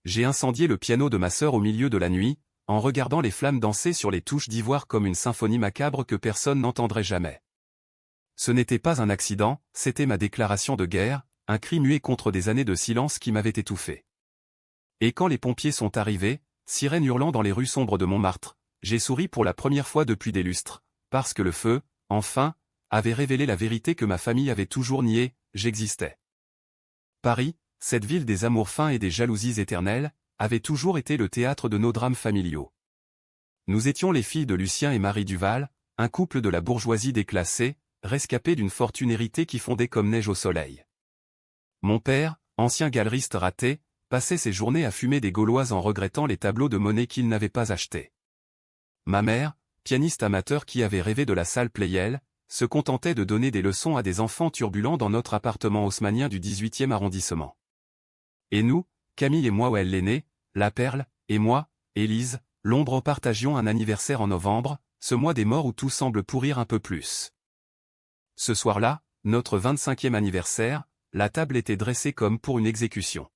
j'ai incendié le piano de ma sœur au milieu de la nuit, en regardant les flammes danser sur les touches d'ivoire comme une symphonie macabre que personne n'entendrait jamais. Ce n'était pas un accident, c'était ma déclaration de guerre, un cri muet contre des années de silence qui m'avaient étouffé. Et quand les pompiers sont arrivés, sirènes hurlant dans les rues sombres de Montmartre, j'ai souri pour la première fois depuis des lustres, parce que le feu, enfin, avait révélé la vérité que ma famille avait toujours niée, j'existais. Paris, cette ville des amours fins et des jalousies éternelles, avait toujours été le théâtre de nos drames familiaux. Nous étions les filles de Lucien et Marie Duval, un couple de la bourgeoisie déclassée, rescapé d'une fortune héritée qui fondait comme neige au soleil. Mon père, ancien galeriste raté, passait ses journées à fumer des Gauloises en regrettant les tableaux de Monet qu'il n'avait pas achetés. Ma mère, pianiste amateur qui avait rêvé de la salle Pleyel, se contentait de donner des leçons à des enfants turbulents dans notre appartement haussmannien du 18e arrondissement. Et nous, Camille et moi elle l'aînée, la Perle, et moi, Élise, l'ombre partagions un anniversaire en novembre, ce mois des morts où tout semble pourrir un peu plus. Ce soir-là, notre 25e anniversaire, la table était dressée comme pour une exécution.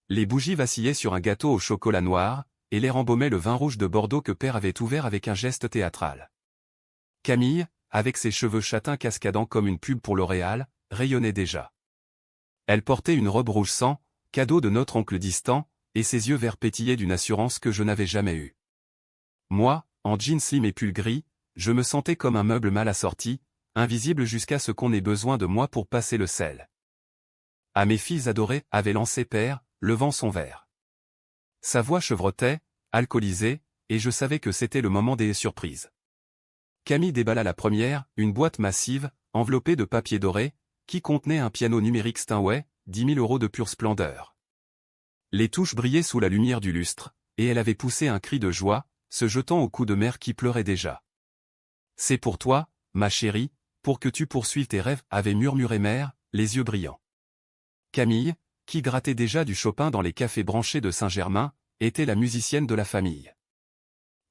Les bougies vacillaient sur un gâteau au chocolat noir, et l'air embaumait le vin rouge de Bordeaux que Père avait ouvert avec un geste théâtral. Camille, avec ses cheveux châtains cascadant comme une pub pour L'Oréal, rayonnait déjà. Elle portait une robe rouge sang, cadeau de notre oncle distant, et ses yeux verts pétillaient d'une assurance que je n'avais jamais eue. Moi, en jeans slim et pull gris, je me sentais comme un meuble mal assorti, invisible jusqu'à ce qu'on ait besoin de moi pour passer le sel. À mes filles adorées, avait lancé Père, levant son verre. Sa voix chevrotait, alcoolisée, et je savais que c'était le moment des surprises. Camille déballa la première, une boîte massive, enveloppée de papier doré, qui contenait un piano numérique Steinway, 10 000 € de pure splendeur. Les touches brillaient sous la lumière du lustre, et elle avait poussé un cri de joie, se jetant au cou de mère qui pleurait déjà. « C'est pour toi, ma chérie, pour que tu poursuives tes rêves » avait murmuré mère, les yeux brillants. Camille, qui grattait déjà du Chopin dans les cafés branchés de Saint-Germain, était la musicienne de la famille.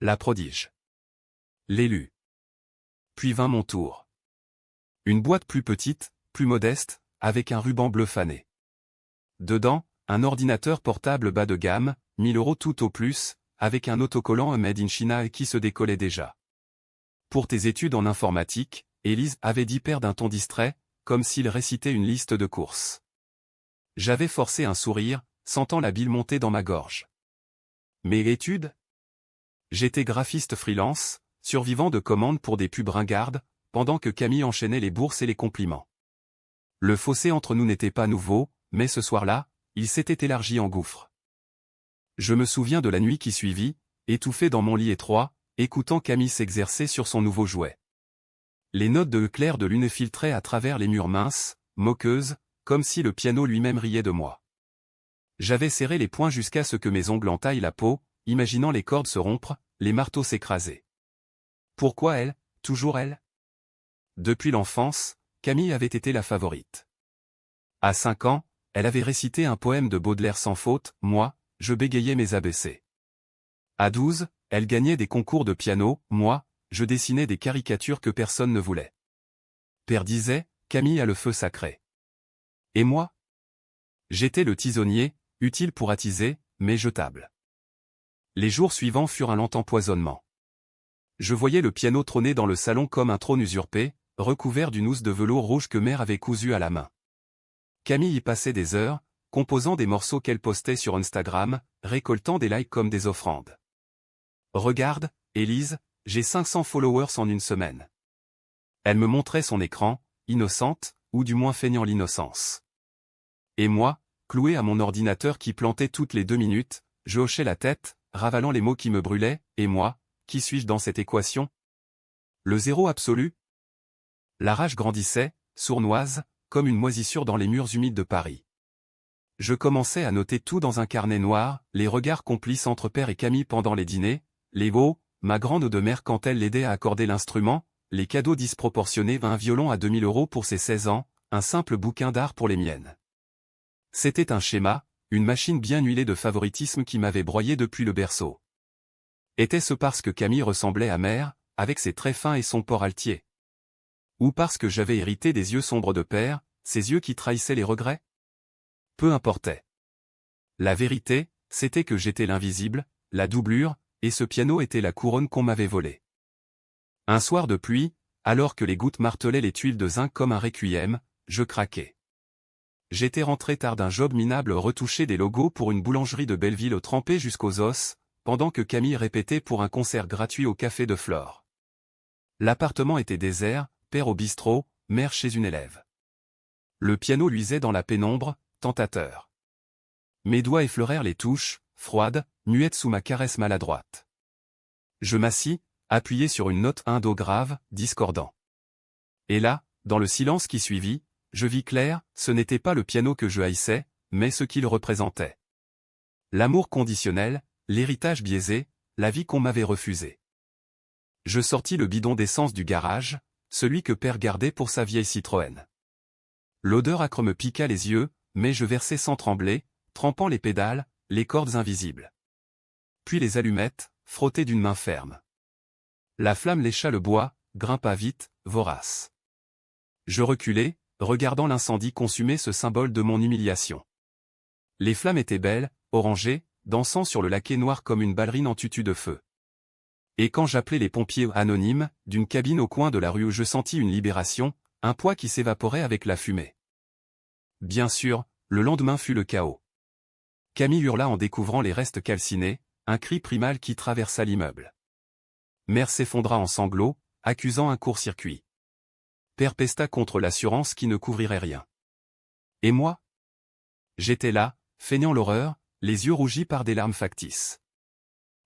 La prodige. L'élu. Puis vint mon tour. Une boîte plus petite, plus modeste, avec un ruban bleu fané. Dedans, un ordinateur portable bas de gamme, 1 000 € tout au plus, avec un autocollant Made in China qui se décollait déjà. Pour tes études en informatique, Élise avait dit Père d'un ton distrait, comme s'il récitait une liste de courses. J'avais forcé un sourire, sentant la bile monter dans ma gorge. Mes études ? J'étais graphiste freelance, survivant de commandes pour des pubs ringardes, pendant que Camille enchaînait les bourses et les compliments. Le fossé entre nous n'était pas nouveau, mais ce soir-là, il s'était élargi en gouffre. Je me souviens de la nuit qui suivit, étouffé dans mon lit étroit, écoutant Camille s'exercer sur son nouveau jouet. Les notes de clair de lune filtraient à travers les murs minces, moqueuses, comme si le piano lui-même riait de moi. J'avais serré les poings jusqu'à ce que mes ongles entaillent la peau, imaginant les cordes se rompre, les marteaux s'écraser. Pourquoi elle, toujours elle ? Depuis l'enfance, Camille avait été la favorite. À 5 ans, elle avait récité un poème de Baudelaire sans faute, moi, je bégayais mes ABC. À 12, elle gagnait des concours de piano, moi, je dessinais des caricatures que personne ne voulait. Père disait, Camille a le feu sacré. Et moi ? J'étais le tisonnier, utile pour attiser, mais jetable. Les jours suivants furent un lent empoisonnement. Je voyais le piano trôner dans le salon comme un trône usurpé, recouvert d'une housse de velours rouge que mère avait cousue à la main. Camille y passait des heures, composant des morceaux qu'elle postait sur Instagram, récoltant des likes comme des offrandes. Regarde, Élise, j'ai 500 followers en une semaine. Elle me montrait son écran, innocente, ou du moins feignant l'innocence. Et moi, cloué à mon ordinateur qui plantait toutes les 2 minutes, je hochais la tête, ravalant les mots qui me brûlaient, et moi, qui suis-je dans cette équation ? Le zéro absolu ? La rage grandissait, sournoise, comme une moisissure dans les murs humides de Paris. Je commençais à noter tout dans un carnet noir, les regards complices entre Père et Camille pendant les dîners, les mots, ma grande de mère quand elle l'aidait à accorder l'instrument, les cadeaux disproportionnés, un violon à 2 000 € pour ses 16 ans, un simple bouquin d'art pour les miennes. C'était un schéma, une machine bien huilée de favoritisme qui m'avait broyé depuis le berceau. Était-ce parce que Camille ressemblait à mère, avec ses traits fins et son port altier ? Ou parce que j'avais hérité des yeux sombres de Père, ces yeux qui trahissaient les regrets ? Peu importait. La vérité, c'était que j'étais l'invisible, la doublure, et ce piano était la couronne qu'on m'avait volée. Un soir de pluie, alors que les gouttes martelaient les tuiles de zinc comme un requiem, je craquais. J'étais rentré tard d'un job minable retoucher des logos pour une boulangerie de Belleville trempée jusqu'aux os, pendant que Camille répétait pour un concert gratuit au Café de Flore. L'appartement était désert, père au bistrot, mère chez une élève. Le piano luisait dans la pénombre, tentateur. Mes doigts effleurèrent les touches, froides, muettes sous ma caresse maladroite. Je m'assis, appuyé sur une note un do grave, discordant. Et là, dans le silence qui suivit, je vis clair, ce n'était pas le piano que je haïssais, mais ce qu'il représentait. L'amour conditionnel, l'héritage biaisé, la vie qu'on m'avait refusée. Je sortis le bidon d'essence du garage, celui que père gardait pour sa vieille Citroën. L'odeur âcre me piqua les yeux, mais je versai sans trembler, trempant les pédales, les cordes invisibles. Puis les allumettes, frottées d'une main ferme. La flamme lécha le bois, grimpa vite, vorace. Je reculai, regardant l'incendie consumer ce symbole de mon humiliation. Les flammes étaient belles, orangées, dansant sur le laquais noir comme une ballerine en tutu de feu. Et quand j'appelai les pompiers anonymes, d'une cabine au coin de la rue où je sentis une libération, un poids qui s'évaporait avec la fumée. Bien sûr, le lendemain fut le chaos. Camille hurla en découvrant les restes calcinés, un cri primal qui traversa l'immeuble. Mère s'effondra en sanglots, accusant un court-circuit. Père pesta contre l'assurance qui ne couvrirait rien. Et moi? J'étais là, feignant l'horreur, les yeux rougis par des larmes factices.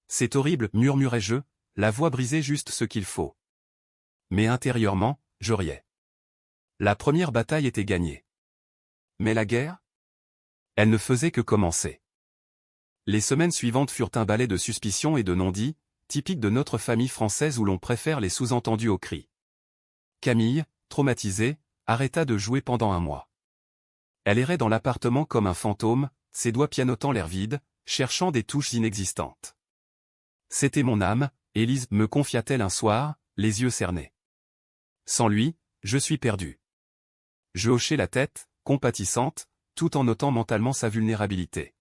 C'est horrible, murmurai-je, la voix brisée juste ce qu'il faut. Mais intérieurement, je riais. La première bataille était gagnée. Mais la guerre? Elle ne faisait que commencer. Les semaines suivantes furent un balai de suspicions et de non-dits, typiques de notre famille française où l'on préfère les sous-entendus aux cris. Camille, traumatisée, arrêta de jouer pendant un mois. Elle errait dans l'appartement comme un fantôme, ses doigts pianotant l'air vide, cherchant des touches inexistantes. C'était mon âme, Élise, me confia-t-elle un soir, les yeux cernés. Sans lui, je suis perdue. Je hochai la tête, compatissante, tout en notant mentalement sa vulnérabilité.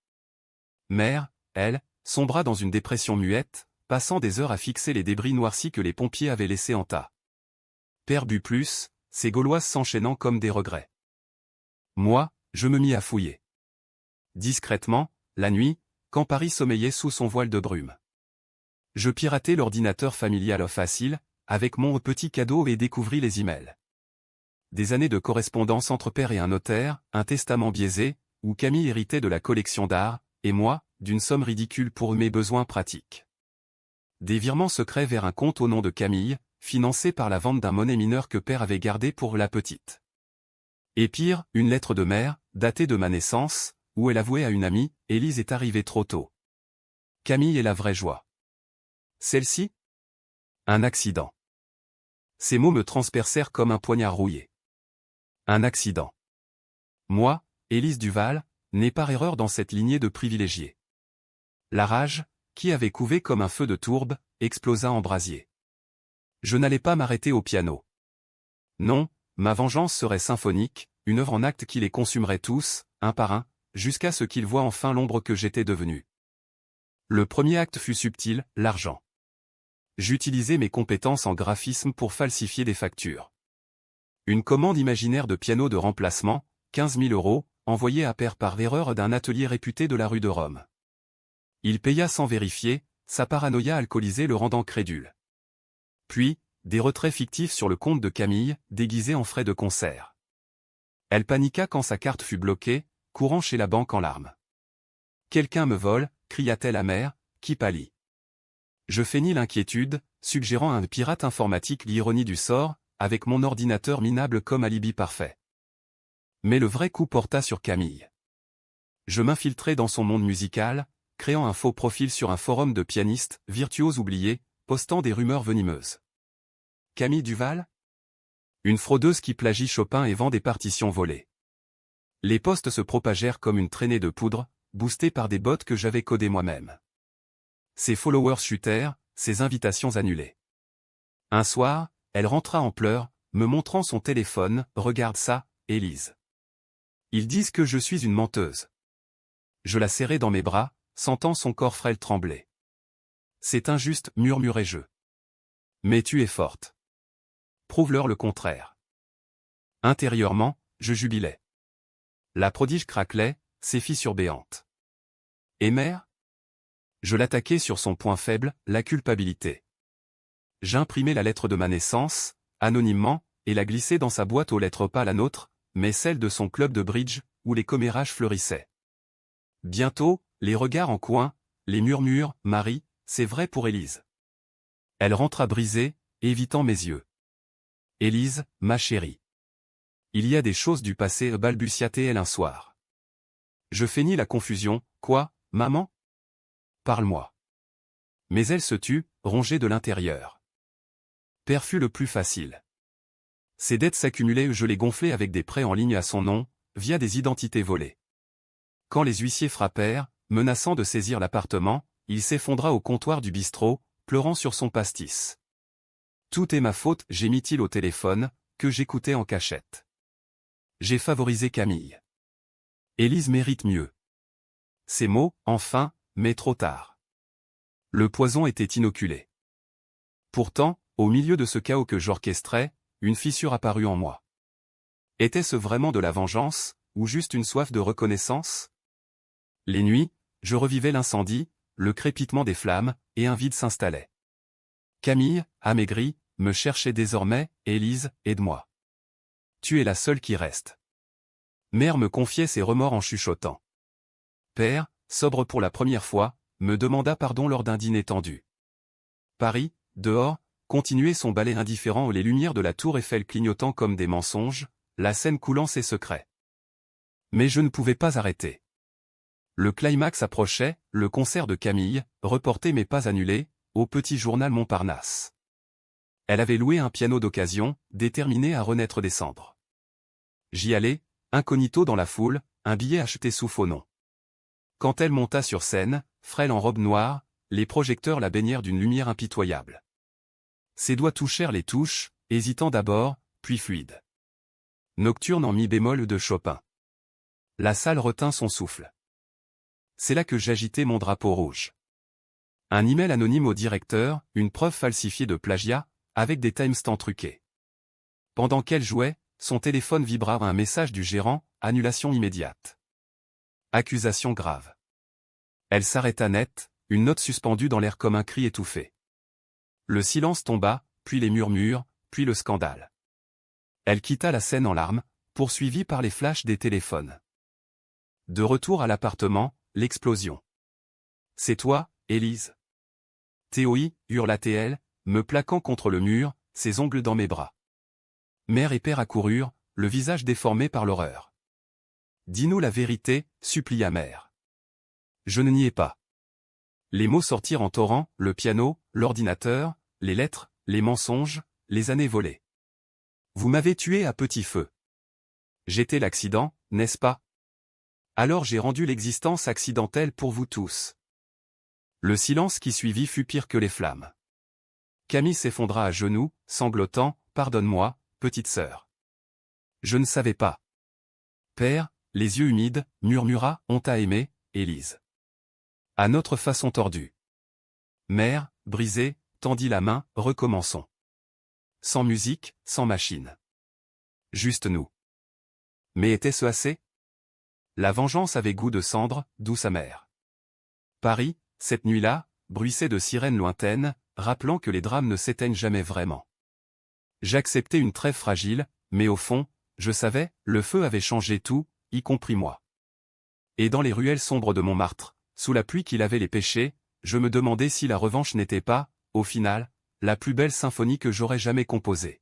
Mère, elle, sombra dans une dépression muette, passant des heures à fixer les débris noircis que les pompiers avaient laissés en tas. Père but plus, ces Gauloises s'enchaînant comme des regrets. Moi, je me mis à fouiller. Discrètement, la nuit, quand Paris sommeillait sous son voile de brume. Je piratai l'ordinateur familial facile, avec mon petit cadeau et découvris les emails. Des années de correspondance entre père et un notaire, un testament biaisé, où Camille héritait de la collection d'art, et moi, d'une somme ridicule pour mes besoins pratiques. Des virements secrets vers un compte au nom de Camille, financé par la vente d'un monnaie mineur que père avait gardé pour la petite. Et pire, une lettre de mère, datée de ma naissance, où elle avouait à une amie, Élise est arrivée trop tôt. Camille est la vraie joie. Celle-ci? Un accident. Ces mots me transpercèrent comme un poignard rouillé. Un accident. Moi, Élise Duval, née par erreur dans cette lignée de privilégiés. La rage, qui avait couvé comme un feu de tourbe, explosa en brasier. Je n'allais pas m'arrêter au piano. Non, ma vengeance serait symphonique, une œuvre en actes qui les consumerait tous, un par un, jusqu'à ce qu'ils voient enfin l'ombre que j'étais devenu. Le premier acte fut subtil, l'argent. J'utilisais mes compétences en graphisme pour falsifier des factures. Une commande imaginaire de piano de remplacement, 15 000 €, envoyée à père par erreur d'un atelier réputé de la rue de Rome. Il paya sans vérifier, sa paranoïa alcoolisée le rendant crédule. Puis, des retraits fictifs sur le compte de Camille, déguisés en frais de concert. Elle paniqua quand sa carte fut bloquée, courant chez la banque en larmes. « Quelqu'un me vole », cria-t-elle à mère, qui pâlit. Je feignis l'inquiétude, suggérant à un pirate informatique l'ironie du sort, avec mon ordinateur minable comme alibi parfait. Mais le vrai coup porta sur Camille. Je m'infiltrai dans son monde musical, créant un faux profil sur un forum de pianistes, virtuoses oubliés, postant des rumeurs venimeuses. Camille Duval? Une fraudeuse qui plagie Chopin et vend des partitions volées. Les posts se propagèrent comme une traînée de poudre, boostés par des bots que j'avais codés moi-même. Ses followers chutèrent, ses invitations annulées. Un soir, elle rentra en pleurs, me montrant son téléphone, « Regarde ça, Élise. Ils disent que je suis une menteuse. » Je la serrai dans mes bras, sentant son corps frêle trembler. C'est injuste, murmurai-je. Mais tu es forte. Prouve-leur le contraire. Intérieurement, je jubilais. La prodige craquelait, ses fissures béantes. Et mère? Je l'attaquai sur son point faible, la culpabilité. J'imprimai la lettre de ma naissance, anonymement, et la glissai dans sa boîte aux lettres pas la nôtre, mais celle de son club de bridge, où les commérages fleurissaient. Bientôt, les regards en coin, les murmures, « Marie, c'est vrai pour Élise. » Elle rentra brisée, évitant mes yeux. « Élise, ma chérie. Il y a des choses du passé, balbutia-t-elle un soir. » Je feignis la confusion. « Quoi, maman? Parle-moi. » Mais elle se tut, rongée de l'intérieur. Père fut le plus facile. Ses dettes s'accumulaient, je les gonflais avec des prêts en ligne à son nom, via des identités volées. Quand les huissiers frappèrent, menaçant de saisir l'appartement, il s'effondra au comptoir du bistrot, pleurant sur son pastis. Tout est ma faute, gémit-il au téléphone, que j'écoutais en cachette. J'ai favorisé Camille. Élise mérite mieux. Ces mots, enfin, mais trop tard. Le poison était inoculé. Pourtant, au milieu de ce chaos que j'orchestrais, une fissure apparut en moi. Était-ce vraiment de la vengeance, ou juste une soif de reconnaissance? Les nuits, je revivais l'incendie, le crépitement des flammes, et un vide s'installait. Camille, amaigrie, me cherchait désormais, « Élise, aide-moi. Tu es la seule qui reste. » Mère me confiait ses remords en chuchotant. Père, sobre pour la première fois, me demanda pardon lors d'un dîner tendu. Paris, dehors, continuait son ballet indifférent les lumières de la tour Eiffel clignotant comme des mensonges, la scène coulant ses secrets. Mais je ne pouvais pas arrêter. Le climax approchait, le concert de Camille, reporté mais pas annulé, au petit journal Montparnasse. Elle avait loué un piano d'occasion, déterminée à renaître des cendres. J'y allais, incognito dans la foule, un billet acheté sous faux nom. Quand elle monta sur scène, frêle en robe noire, les projecteurs la baignèrent d'une lumière impitoyable. Ses doigts touchèrent les touches, hésitant d'abord, puis fluides. Nocturne en mi bémol de Chopin. La salle retint son souffle. C'est là que j'agitai mon drapeau rouge. Un email anonyme au directeur, une preuve falsifiée de plagiat, avec des timestamps truqués. Pendant qu'elle jouait, son téléphone vibra un message du gérant, annulation immédiate. Accusation grave. Elle s'arrêta net, une note suspendue dans l'air comme un cri étouffé. Le silence tomba, puis les murmures, puis le scandale. Elle quitta la scène en larmes, poursuivie par les flashs des téléphones. De retour à l'appartement, l'explosion. « C'est toi, Élise. » Théoï, hurla-t-elle, me plaquant contre le mur, ses ongles dans mes bras. Mère et père accoururent, le visage déformé par l'horreur. « Dis-nous la vérité, supplia mère. » Je ne niais pas. Les mots sortirent en torrent, le piano, l'ordinateur, les lettres, les mensonges, les années volées. Vous m'avez tué à petit feu. J'étais l'accident, n'est-ce pas? Alors j'ai rendu l'existence accidentelle pour vous tous. Le silence qui suivit fut pire que les flammes. Camille s'effondra à genoux, sanglotant, « Pardonne-moi, petite sœur. Je ne savais pas. » Père, les yeux humides, murmura, « On t'a aimé, Élise. » À notre façon tordue. Mère, brisée, tendit la main, « Recommençons. Sans musique, sans machine. Juste nous. » Mais était-ce assez? La vengeance avait goût de cendre, douce amère. Paris, cette nuit-là, bruissait de sirènes lointaines, rappelant que les drames ne s'éteignent jamais vraiment. J'acceptais une trêve fragile, mais au fond, je savais, le feu avait changé tout, y compris moi. Et dans les ruelles sombres de Montmartre, sous la pluie qui lavait les péchés, je me demandais si la revanche n'était pas, au final, la plus belle symphonie que j'aurais jamais composée.